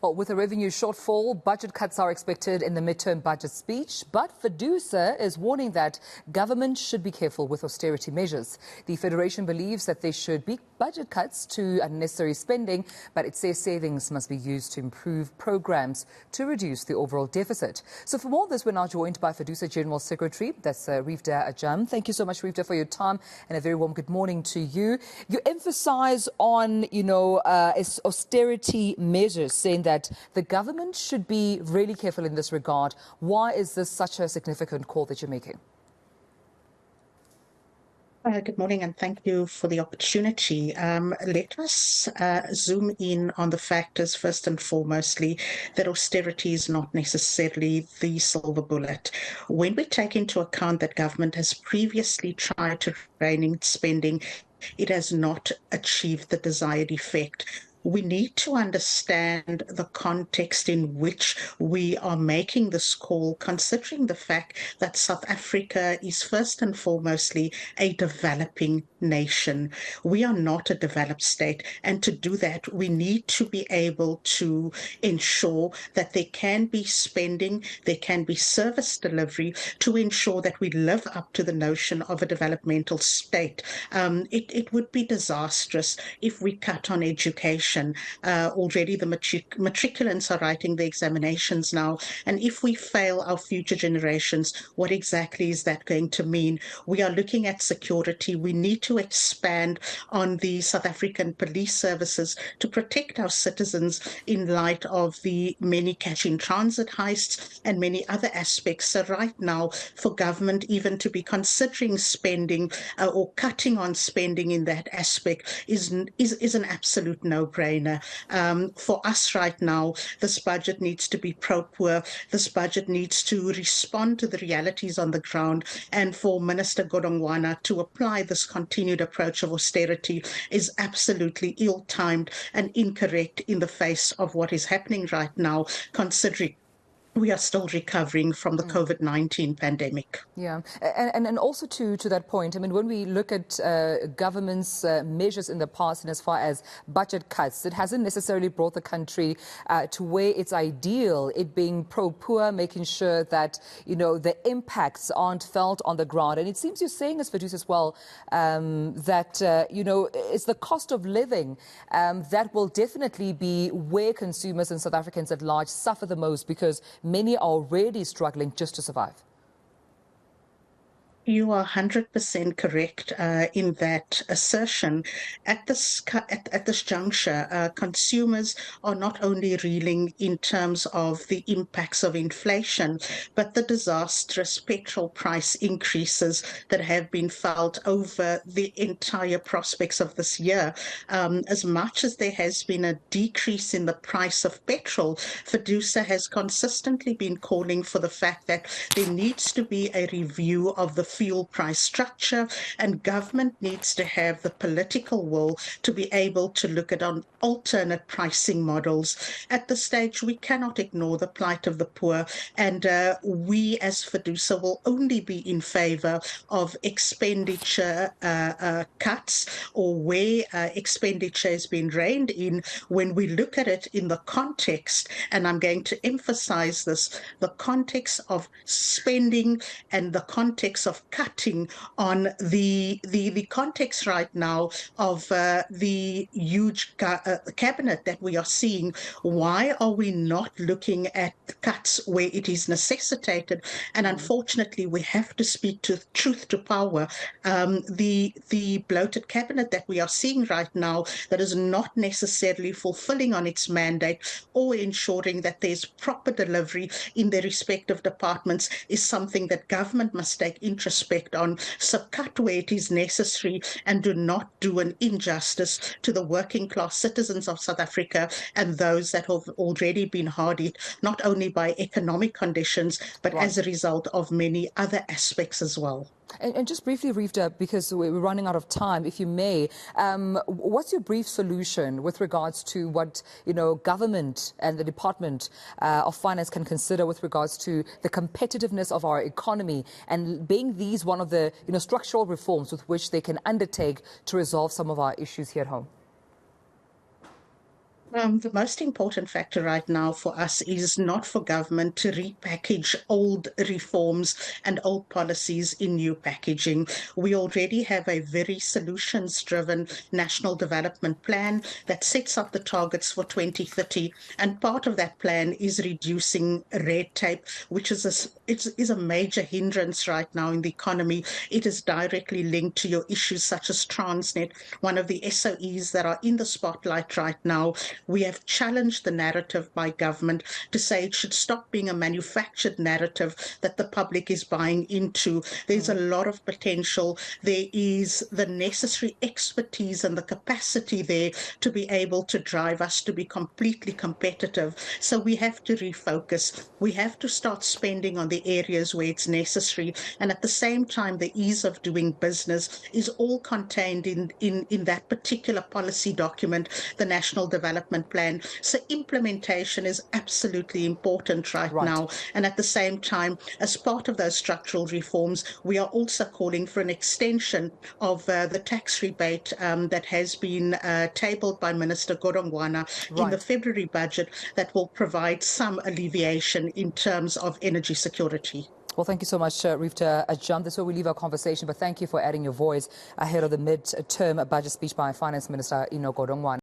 Well, with a revenue shortfall, budget cuts are expected in the midterm budget speech, but Fedusa is warning that government should be careful with austerity measures. The Federation believes that there should be budget cuts to unnecessary spending, but it says savings must be used to improve programs to reduce the overall deficit. So for more of this, we're now joined by Fedusa General Secretary, that's Riefdah Ajam. Thank you so much, Riefdah, for your time, and a very warm good morning to you. You emphasize on, austerity measures, saying that the government should be really careful in this regard. Why is this such a significant call that you're making? Good morning, and thank you for the opportunity. Let us zoom in on the factors first and foremostly that austerity is not necessarily the silver bullet. When we take into account that government has previously tried to rein in spending, it has not achieved the desired effect. We need to understand the context in which we are making this call, considering the fact that South Africa is first and foremostly a developing nation. We are not a developed state, and to do that, we need to be able to ensure that there can be spending, there can be service delivery to ensure that we live up to the notion of a developmental state. It would be disastrous if we cut on education. Already the matriculants are writing the examinations now, and if we fail our future generations, what exactly is that going to mean? We are looking at security. We need to expand on the South African police services to protect our citizens in light of the many cash-in-transit heists and many other aspects. So right now, for government even to be considering spending or cutting on spending in that aspect is an absolute no-brainer. For us right now, this budget needs to be pro-poor. This budget needs to respond to the realities on the ground. And for Minister Godongwana to apply this continued approach of austerity is absolutely ill-timed and incorrect in the face of what is happening right now, considering we are still recovering from the COVID-19 pandemic. Yeah, and also to that point, I mean, when we look at government's measures in the past and as far as budget cuts, it hasn't necessarily brought the country to where it's ideal, it being pro-poor, making sure that, the impacts aren't felt on the ground. And it seems you're saying, as Fedusa as well, that, it's the cost of living that will definitely be where consumers and South Africans at large suffer the most, because many are already struggling just to survive. You are 100% correct in that assertion. At this juncture, consumers are not only reeling in terms of the impacts of inflation, but the disastrous petrol price increases that have been felt over the entire prospects of this year. As much as there has been a decrease in the price of petrol, Fedusa has consistently been calling for the fact that there needs to be a review of the fuel price structure, and government needs to have the political will to be able to look at alternate pricing models. At this stage, we cannot ignore the plight of the poor, and we as Fedusa will only be in favour of expenditure cuts, or where expenditure has been reined in, when we look at it in the context, and I'm going to emphasise this, the context of spending and the context of cutting on the context right now of the huge cabinet that we are seeing. Why are we not looking at cuts where it is necessitated? And unfortunately, we have to speak to truth to power. The bloated cabinet that we are seeing right now, that is not necessarily fulfilling on its mandate or ensuring that there's proper delivery in their respective departments, is something that government must take introspect on. So cut where it is necessary, and do not do an injustice to the working class citizens of South Africa and those that have already been hard hit, not only by economic conditions, but as a result of many other aspects as well. And just briefly, Riefdah, because we're running out of time, if you may, what's your brief solution with regards to what, government and the Department of Finance can consider with regards to the competitiveness of our economy, and being these one of the, structural reforms with which they can undertake to resolve some of our issues here at home? The most important factor right now for us is not for government to repackage old reforms and old policies in new packaging. We already have a very solutions-driven national development plan that sets up the targets for 2030, and part of that plan is reducing red tape, which is a major hindrance right now in the economy. It is directly linked to your issues such as Transnet, one of the SOEs that are in the spotlight right now. We have challenged the narrative by government to say it should stop being a manufactured narrative that the public is buying into. There's a lot of potential. There is the necessary expertise and the capacity there to be able to drive us to be completely competitive. So we have to refocus. We have to start spending on the areas where it's necessary. And at the same time, the ease of doing business is all contained in that particular policy document, the National Development Plan. So implementation is absolutely important right Right. now. And at the same time, as part of those structural reforms, we are also calling for an extension of the tax rebate that has been tabled by Minister Godongwana in the Right. February budget that will provide some alleviation in terms of energy security. Well, thank you so much, Riefdah Ajam. This is where we leave our conversation, but thank you for adding your voice ahead of the mid-term budget speech by Finance Minister Godongwana.